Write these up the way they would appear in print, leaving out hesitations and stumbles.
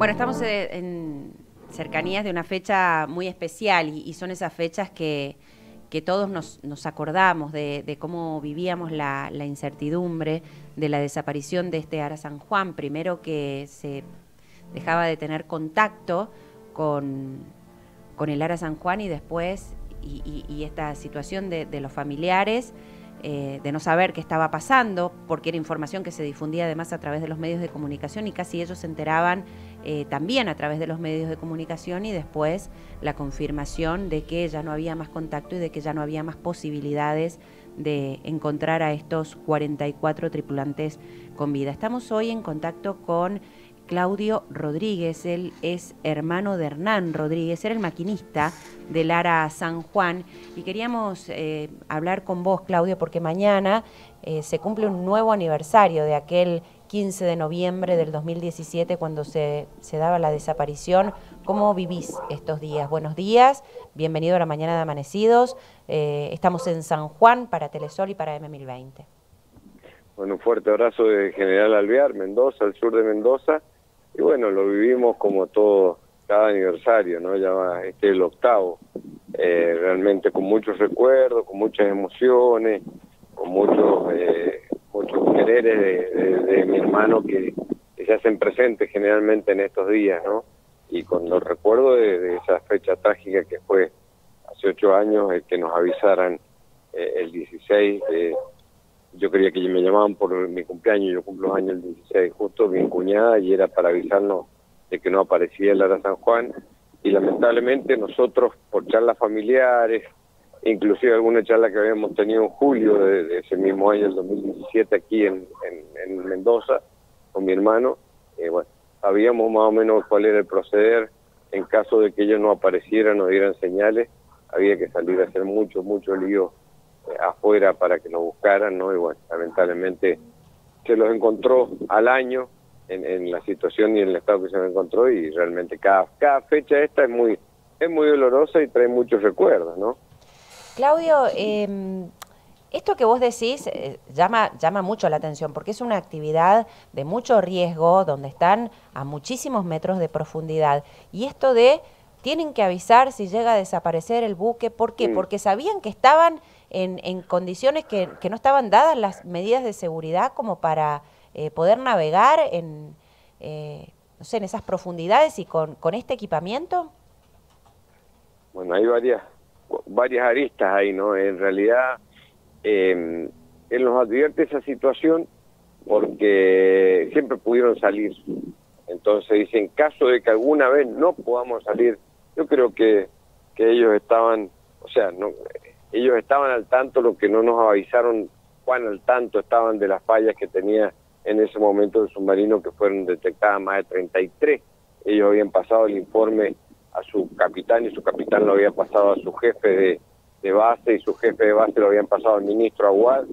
Bueno, estamos en cercanías de una fecha muy especial y son esas fechas que todos nos acordamos de cómo vivíamos la incertidumbre de la desaparición de este Ara San Juan. Primero que se dejaba de tener contacto con el Ara San Juan y después y esta situación de los familiares, de no saber qué estaba pasando, porque era información que se difundía además a través de los medios de comunicación y casi ellos se enteraban también a través de los medios de comunicación, y después la confirmación de que ya no había más contacto y de que ya no había más posibilidades de encontrar a estos 44 tripulantes con vida. Estamos hoy en contacto con Claudio Rodríguez. Él es hermano de Hernán Rodríguez, era el maquinista del Ara San Juan, y queríamos hablar con vos, Claudio, porque mañana se cumple un nuevo aniversario de aquel 15 de noviembre del 2017 cuando se daba la desaparición. ¿Cómo vivís estos días? Buenos días, bienvenido a la Mañana de Amanecidos. Estamos en San Juan para Telesol y para M1020. Bueno, un fuerte abrazo de General Alvear, Mendoza, al sur de Mendoza. Y bueno, lo vivimos como todo, cada aniversario, ¿no? Ya va, este es el octavo. Realmente con muchos recuerdos, con muchas emociones, con muchos quereres de mi hermano que se hacen presentes generalmente en estos días, ¿no? Y con los recuerdos de esa fecha trágica que fue hace 8 años, que nos avisaran el 16 de... Yo creía que me llamaban por mi cumpleaños, yo cumplo los años el 16, justo mi cuñada, y era para avisarnos de que no aparecía el Ara San Juan, y lamentablemente nosotros, por charlas familiares, inclusive alguna charla que habíamos tenido en julio de ese mismo año, el 2017, aquí en Mendoza, con mi hermano, bueno, sabíamos más o menos cuál era el proceder en caso de que ellos no aparecieran o dieran señales. Había que salir a hacer mucho lío afuera para que nos buscaran, ¿no? Y bueno, lamentablemente se los encontró al año en la situación y en el estado que se los encontró, y realmente cada fecha esta es muy dolorosa y trae muchos recuerdos, ¿no? Claudio, esto que vos decís llama mucho la atención, porque es una actividad de mucho riesgo, donde están a muchísimos metros de profundidad, y esto de tienen que avisar si llega a desaparecer el buque. ¿Por qué? Porque sabían que estaban en condiciones que no estaban dadas las medidas de seguridad como para poder navegar no sé, en esas profundidades y con este equipamiento. Bueno, hay varias aristas ahí, ¿no? En realidad, él nos advierte esa situación porque siempre pudieron salir. Entonces dice, en caso de que alguna vez no podamos salir, yo creo que ellos estaban, o sea, no, ellos estaban al tanto, lo que no nos avisaron cuán al tanto estaban de las fallas que tenía en ese momento el submarino, que fueron detectadas más de 33. Ellos habían pasado el informe a su capitán, y su capitán lo había pasado a su jefe de base, y su jefe de base lo habían pasado al ministro Aguad.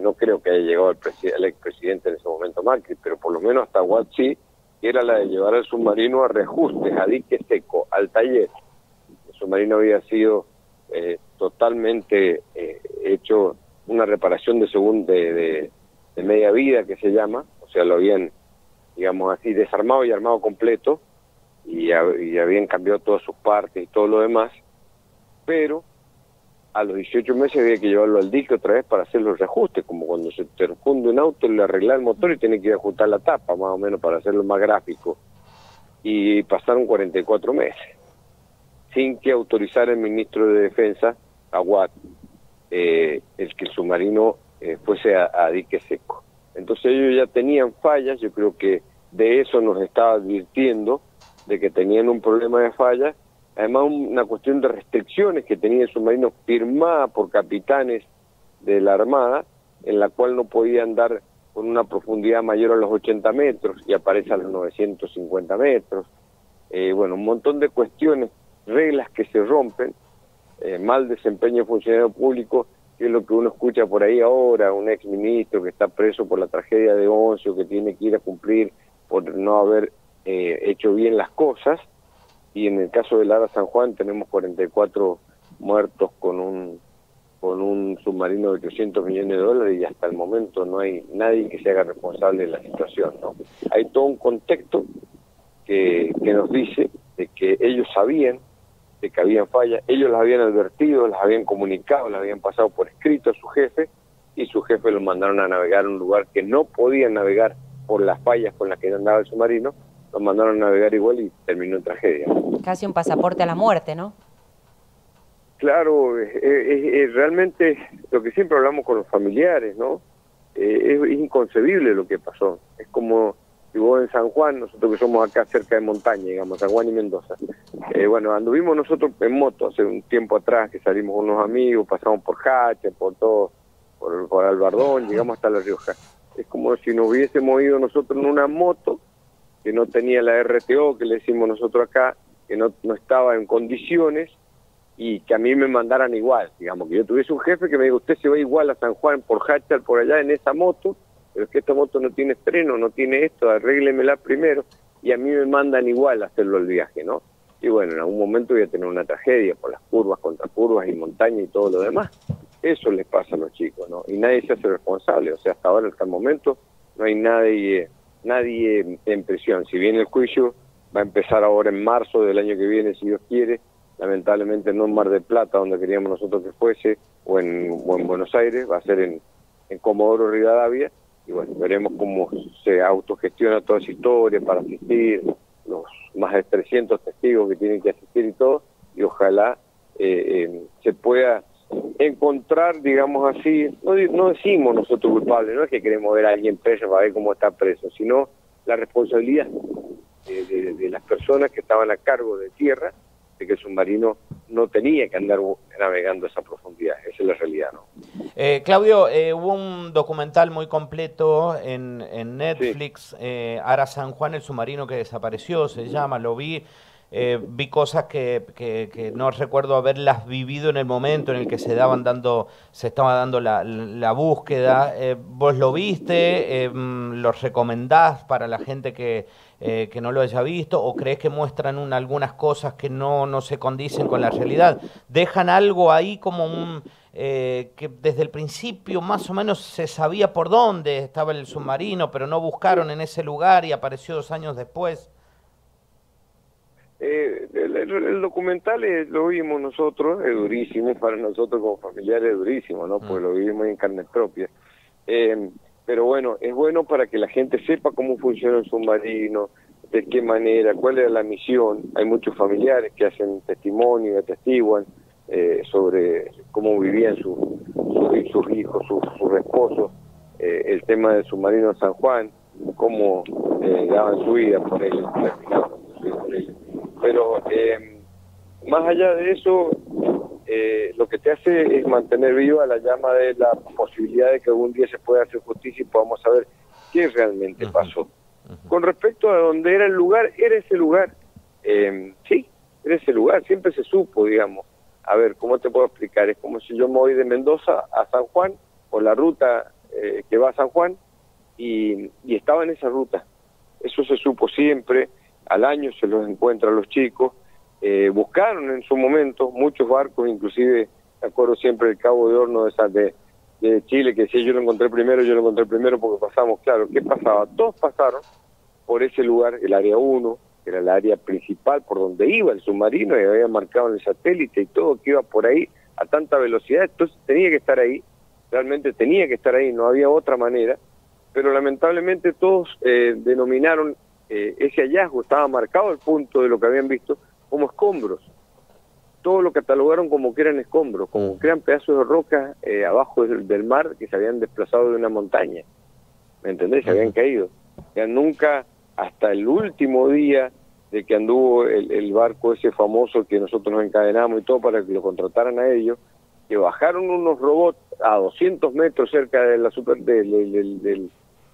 No creo que haya llegado el expresidente en ese momento, Macri, pero por lo menos hasta Aguad sí, que era la de llevar al submarino a reajustes, a dique seco, al taller. El submarino había sido totalmente hecho una reparación de media vida, que se llama, o sea, lo habían, digamos así, desarmado y armado completo, y habían cambiado todas sus partes y todo lo demás, pero a los 18 meses había que llevarlo al dique otra vez para hacer los reajustes, como cuando se te funde un auto, le arregla el motor y tiene que ir a ajustar la tapa, más o menos, para hacerlo más gráfico. Y pasaron 44 meses, sin que autorizara el ministro de Defensa, Aguad, el que el submarino fuese a dique seco. Entonces ellos ya tenían fallas, yo creo que de eso nos estaba advirtiendo, de que tenían un problema de fallas. Además, una cuestión de restricciones que tenía el submarino firmada por capitanes de la Armada, en la cual no podía andar con una profundidad mayor a los 80 metros, y aparece a los 950 metros. Bueno, un montón de cuestiones, reglas que se rompen, mal desempeño de funcionario público, que es lo que uno escucha por ahí ahora, un ex ministro que está preso por la tragedia de Once, o que tiene que ir a cumplir por no haber hecho bien las cosas. Y en el caso del Ara San Juan tenemos 44 muertos con un submarino de 800 millones de dólares, y hasta el momento no hay nadie que se haga responsable de la situación, ¿no? Hay todo un contexto que nos dice de que ellos sabían de que habían fallas, ellos las habían advertido, las habían comunicado, las habían pasado por escrito a su jefe, y su jefe los mandaron a navegar a un lugar que no podían navegar por las fallas con las que andaba el submarino, los mandaron a navegar igual y terminó en tragedia. Casi un pasaporte a la muerte, ¿no? Claro, realmente lo que siempre hablamos con los familiares, ¿no? Es inconcebible lo que pasó. Es como si vos en San Juan, nosotros que somos acá cerca de montaña, digamos, San Juan y Mendoza. Bueno, anduvimos nosotros en moto hace un tiempo atrás, que salimos con unos amigos, pasamos por Hache, por todo, por Albardón, llegamos hasta La Rioja. Es como si nos hubiésemos ido nosotros en una moto que no tenía la RTO, que le decimos nosotros acá, que no estaba en condiciones, y que a mí me mandaran igual, digamos, que yo tuviese un jefe que me diga, usted se va igual a San Juan por Hachal, por allá en esa moto, pero es que esta moto no tiene freno, no tiene esto, arréglemela primero, y a mí me mandan igual a hacerlo el viaje, ¿no? Y bueno, en algún momento voy a tener una tragedia por las curvas, contracurvas y montaña y todo lo demás. Eso les pasa a los chicos, ¿no? Y nadie se hace responsable, o sea, hasta ahora, hasta el momento, no hay nadie en prisión. Si bien el juicio va a empezar ahora en marzo del año que viene, si Dios quiere, lamentablemente no en Mar del Plata, donde queríamos nosotros que fuese, o en Buenos Aires, va a ser en Comodoro Rivadavia, y bueno, veremos cómo se autogestiona toda esa historia para asistir, los más de 300 testigos que tienen que asistir y todo, y ojalá se pueda encontrar, digamos así, no decimos nosotros culpables, no es que queremos ver a alguien preso para ver cómo está preso, sino la responsabilidad de las personas que estaban a cargo de tierra, de que el submarino no tenía que andar navegando a esa profundidad. Esa es la realidad, ¿no? Claudio, hubo un documental muy completo en Netflix, sí. Ara San Juan, el submarino que desapareció, se llama, lo vi. Vi cosas que no recuerdo haberlas vivido en el momento en el que se estaba dando la búsqueda. ¿Vos lo viste? ¿Lo recomendás para la gente que no lo haya visto? ¿O crees que muestran algunas cosas que no se condicen con la realidad? ¿Dejan algo ahí como que desde el principio más o menos se sabía por dónde estaba el submarino, pero no buscaron en ese lugar y apareció 2 años después? El documental lo vimos nosotros, es durísimo para nosotros como familiares, es durísimo, ¿no? Pues lo vivimos en carne propia. Pero bueno, es bueno para que la gente sepa cómo funciona el submarino, de qué manera, cuál era la misión. Hay muchos familiares que hacen testimonio, atestiguan sobre cómo vivían sus hijos, sus esposos, el tema del submarino San Juan, cómo daban su vida por él, terminaban su vida por él. Pero más allá de eso, lo que te hace es mantener viva la llama de la posibilidad de que algún día se pueda hacer justicia y podamos saber qué realmente pasó. Con respecto a dónde era el lugar, era ese lugar. Sí, era ese lugar, siempre se supo, digamos. A ver, ¿cómo te puedo explicar? Es como si yo me voy de Mendoza a San Juan, por la ruta que va a San Juan, y estaba en esa ruta. Eso se supo siempre. Al año se los encuentra a los chicos, buscaron en su momento muchos barcos, inclusive me acuerdo siempre del Cabo de Horno de Chile, que decía yo lo encontré primero porque pasamos, claro, ¿qué pasaba? Todos pasaron por ese lugar, el área 1, que era el área principal por donde iba el submarino, y había marcado en el satélite y todo, que iba por ahí a tanta velocidad, entonces tenía que estar ahí, realmente tenía que estar ahí, no había otra manera, pero lamentablemente todos denominaron ese hallazgo, estaba marcado el punto de lo que habían visto como escombros. Todo lo catalogaron como que eran escombros, como que eran pedazos de roca abajo del mar que se habían desplazado de una montaña. ¿Me entendés? Se habían caído. Ya nunca, hasta el último día de que anduvo el barco ese famoso que nosotros nos encadenamos y todo para que lo contrataran a ellos, que bajaron unos robots a 200 metros cerca de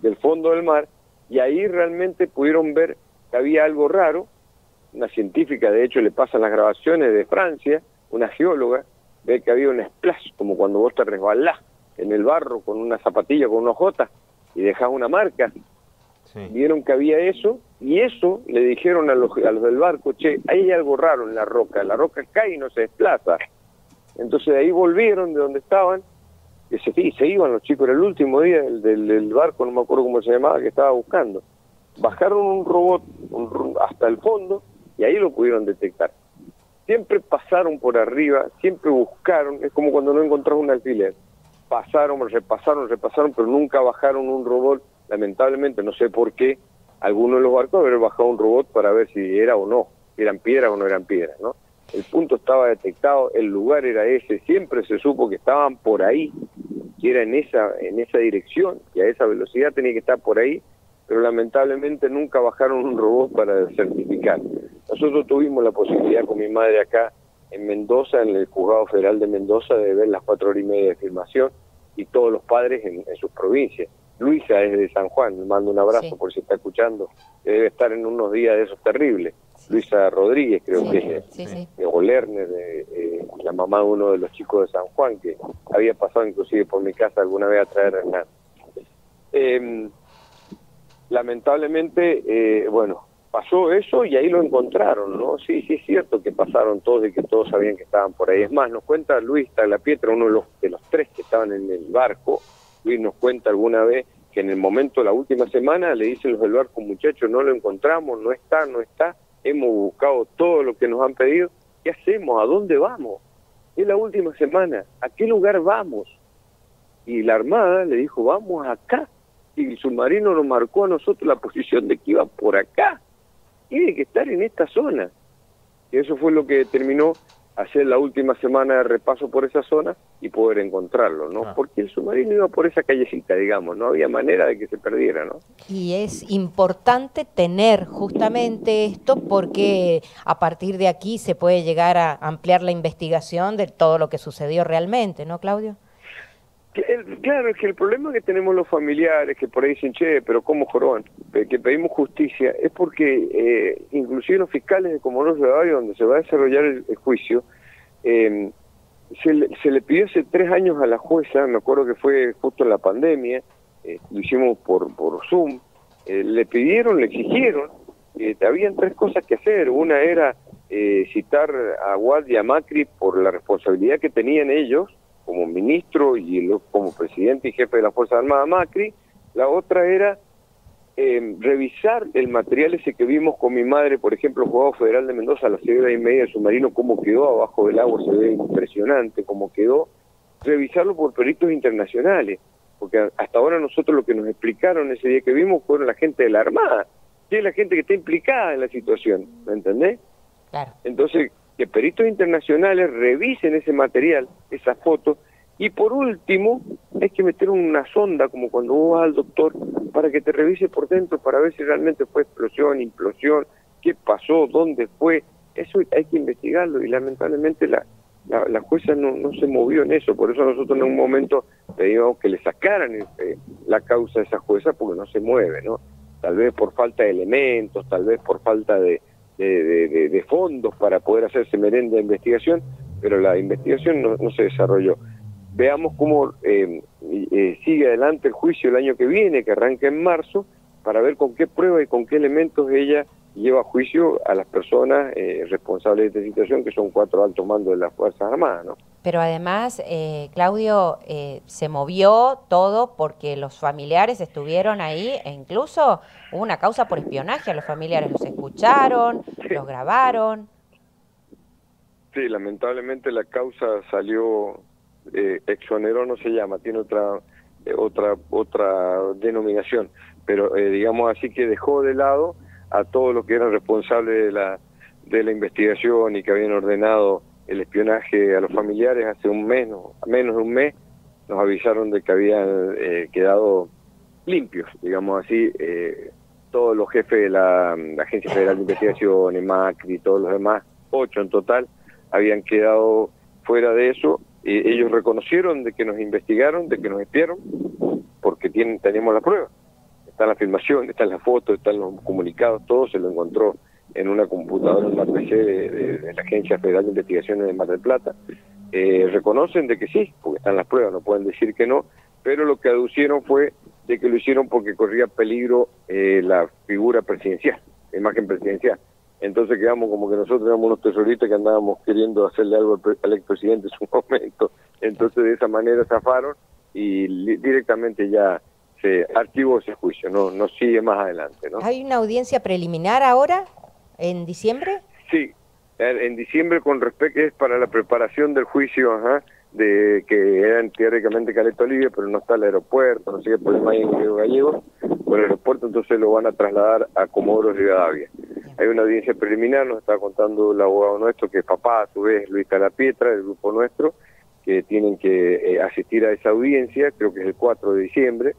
del fondo del mar, y ahí realmente pudieron ver que había algo raro. Una científica, de hecho, le pasan las grabaciones de Francia, una geóloga, ve que había un splash, como cuando vos te resbalás en el barro con una zapatilla, con una hojota, y dejás una marca. Sí. Vieron que había eso, y eso le dijeron a los del barco, che, hay algo raro en la roca cae y no se desplaza. Entonces de ahí volvieron de donde estaban, y se iban los chicos, era el último día del barco, no me acuerdo cómo se llamaba, que estaba buscando. bajaron un robot hasta el fondo y ahí lo pudieron detectar. Siempre pasaron por arriba, siempre buscaron, es como cuando no encontrás un alfiler. Pasaron, repasaron, pero nunca bajaron un robot. Lamentablemente, no sé por qué, alguno de los barcos haber bajado un robot para ver si era o no, si eran piedras o no eran piedras, ¿no? El punto estaba detectado, el lugar era ese, siempre se supo que estaban por ahí, que era en esa dirección, y a esa velocidad tenía que estar por ahí, pero lamentablemente nunca bajaron un robot para certificar. Nosotros tuvimos la posibilidad con mi madre acá en Mendoza, en el Juzgado Federal de Mendoza, de ver las 4 horas y media de filmación, y todos los padres en sus provincias. Luisa es de San Juan, le mando un abrazo por si está escuchando, que debe estar en unos días de esos terribles. Sí. Luisa Rodríguez, creo que es, o Lerner, la mamá de uno de los chicos de San Juan, que había pasado inclusive por mi casa alguna vez a traer a Hernán. Lamentablemente, bueno, pasó eso y ahí lo encontraron, ¿no? Sí, es cierto que pasaron todos y que todos sabían que estaban por ahí. Es más, nos cuenta Luis Taglapietra, uno de los 3 que estaban en el barco. Luis nos cuenta alguna vez que en el momento, la última semana, le dicen los del barco, muchachos, no lo encontramos, no está, hemos buscado todo lo que nos han pedido, ¿qué hacemos? ¿A dónde vamos? Es la última semana, ¿a qué lugar vamos? Y la Armada le dijo, vamos acá, y el submarino nos marcó a nosotros la posición de que iba por acá, tiene que estar en esta zona. Y eso fue lo que determinó hacer la última semana de repaso por esa zona y poder encontrarlo, ¿no? Porque el submarino iba por esa callecita, digamos, no había manera de que se perdiera, ¿no? Y es importante tener justamente esto porque a partir de aquí se puede llegar a ampliar la investigación de todo lo que sucedió realmente, ¿no, Claudio? Claro, es que el problema que tenemos los familiares, que por ahí dicen, che, pero ¿cómo jorobán? Que pedimos justicia, es porque inclusive los fiscales de Comodoro Rivadavia, donde se va a desarrollar el juicio, se le pidió hace 3 años a la jueza, me acuerdo que fue justo en la pandemia, lo hicimos por Zoom, le pidieron, le exigieron, habían 3 cosas que hacer. Una era citar a Wad y a Macri por la responsabilidad que tenían ellos, como ministro y como presidente y jefe de la Fuerza Armada Macri. La otra era revisar el material ese que vimos con mi madre, por ejemplo, el Juzgado Federal de Mendoza, a las 6 horas y media del submarino, cómo quedó abajo del agua, se ve impresionante cómo quedó, revisarlo por peritos internacionales, porque hasta ahora nosotros lo que nos explicaron ese día que vimos fueron la gente de la Armada, que es la gente que está implicada en la situación, ¿me entendés? Claro. Entonces, que peritos internacionales revisen ese material, esas fotos, y por último, hay que meter una sonda, como cuando vos vas al doctor, para que te revise por dentro, para ver si realmente fue explosión, implosión, qué pasó, dónde fue. Eso hay que investigarlo, y lamentablemente la jueza no se movió en eso. Por eso nosotros en un momento pedíamos que le sacaran la causa a esa jueza, porque no se mueve, ¿no? Tal vez por falta de elementos, tal vez por falta de fondos para poder hacerse merenda de investigación, pero la investigación no se desarrolló. Veamos cómo sigue adelante el juicio el año que viene, que arranca en marzo, para ver con qué pruebas y con qué elementos ella lleva a juicio a las personas responsables de esta situación, que son 4 altos mandos de las Fuerzas Armadas, ¿no? Pero además, Claudio, se movió todo porque los familiares estuvieron ahí e incluso hubo una causa por espionaje a los familiares. Los escucharon, los grabaron. Sí, lamentablemente la causa salió, exoneró no se llama, tiene otra denominación, pero digamos así que dejó de lado a todos los que eran responsables de la investigación y que habían ordenado el espionaje a los familiares. Hace un mes, menos de un mes, nos avisaron de que habían quedado limpios, digamos así, todos los jefes de la Agencia Federal de Investigación, Macri y todos los demás, 8 en total, habían quedado fuera de eso. Ellos reconocieron de que nos investigaron, de que nos espiaron, porque tenemos la prueba. Está la filmación, están las fotos, están los comunicados, todo se lo encontró en una computadora, en una PC de la Agencia Federal de Investigaciones de Mar del Plata. Reconocen de que sí, porque están las pruebas, no pueden decir que no, pero lo que aducieron fue de que lo hicieron porque corría peligro la figura presidencial, la imagen presidencial. Entonces quedamos como que nosotros éramos unos tesoritos que andábamos queriendo hacerle algo al expresidente en su momento. Entonces de esa manera zafaron y directamente ya se archivó ese juicio, no sigue más adelante, ¿no? ¿Hay una audiencia preliminar ahora, en diciembre? Sí, en diciembre con respecto es para la preparación del juicio, de que eran teóricamente Caleta Olivia, pero no está el aeropuerto, no sé qué problema hay en Río Gallegos, con el aeropuerto, entonces lo van a trasladar a Comodoro Rivadavia. Hay una audiencia preliminar, nos está contando el abogado nuestro, que es papá, a su vez Luis Calapietra, del grupo nuestro, que tienen que asistir a esa audiencia, creo que es el 4 de diciembre,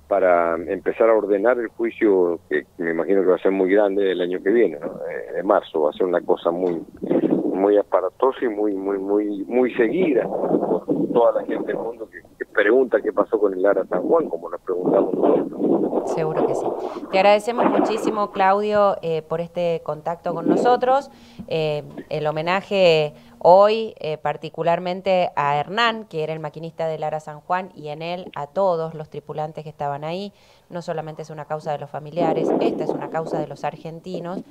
para empezar a ordenar el juicio, que me imagino que va a ser muy grande el año que viene, ¿no? De marzo, va a ser una cosa muy aparatosa y muy seguida por toda la gente del mundo que pregunta qué pasó con el Ara San Juan, como nos preguntamos nosotros. Seguro que sí. Te agradecemos muchísimo, Claudio, por este contacto con nosotros. El homenaje hoy particularmente a Hernán, que era el maquinista del Ara San Juan, y en él a todos los tripulantes que estaban ahí. No solamente es una causa de los familiares, esta es una causa de los argentinos.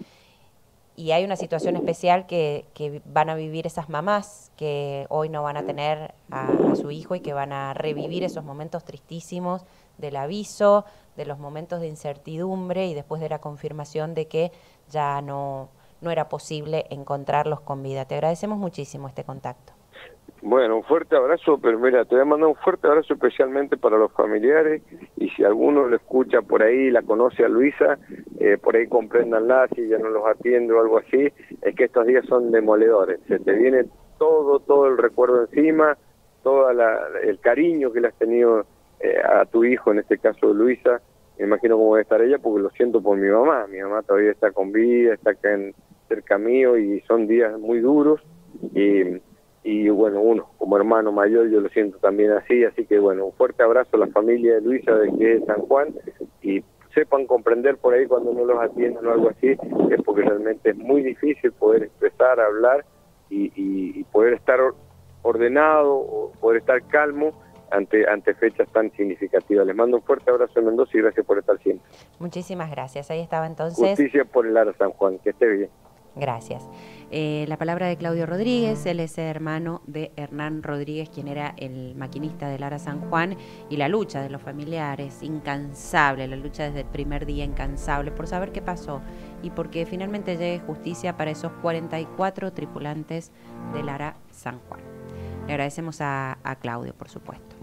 Y hay una situación especial que van a vivir esas mamás que hoy no van a tener a su hijo y que van a revivir esos momentos tristísimos del aviso, de los momentos de incertidumbre y después de la confirmación de que ya no era posible encontrarlos con vida. Te agradecemos muchísimo este contacto. Bueno, un fuerte abrazo, pero mira, te voy a mandar un fuerte abrazo especialmente para los familiares, y si alguno lo escucha por ahí, la conoce a Luisa, por ahí compréndanla, si ya no los atiende o algo así, es que estos días son demoledores, se te viene todo el recuerdo encima, todo el cariño que le has tenido a tu hijo, en este caso Luisa, me imagino cómo va a estar ella, porque lo siento por mi mamá todavía está con vida, está acá cerca mío, y son días muy duros, y bueno, uno como hermano mayor yo lo siento también así que bueno, un fuerte abrazo a la familia de Luisa de que es San Juan, y sepan comprender por ahí cuando no los atienden o algo así, es porque realmente es muy difícil poder expresar, hablar y poder estar ordenado o poder estar calmo ante fechas tan significativas. Les mando un fuerte abrazo en Mendoza y gracias por estar siempre. Muchísimas gracias. Ahí estaba entonces. Justicia por el Ara San Juan, que esté bien. Gracias. La palabra de Claudio Rodríguez, él es hermano de Hernán Rodríguez, quien era el maquinista del Ara San Juan, y la lucha de los familiares, incansable, la lucha desde el primer día, incansable, por saber qué pasó y porque finalmente llegue justicia para esos 44 tripulantes del Ara San Juan. Le agradecemos a Claudio, por supuesto.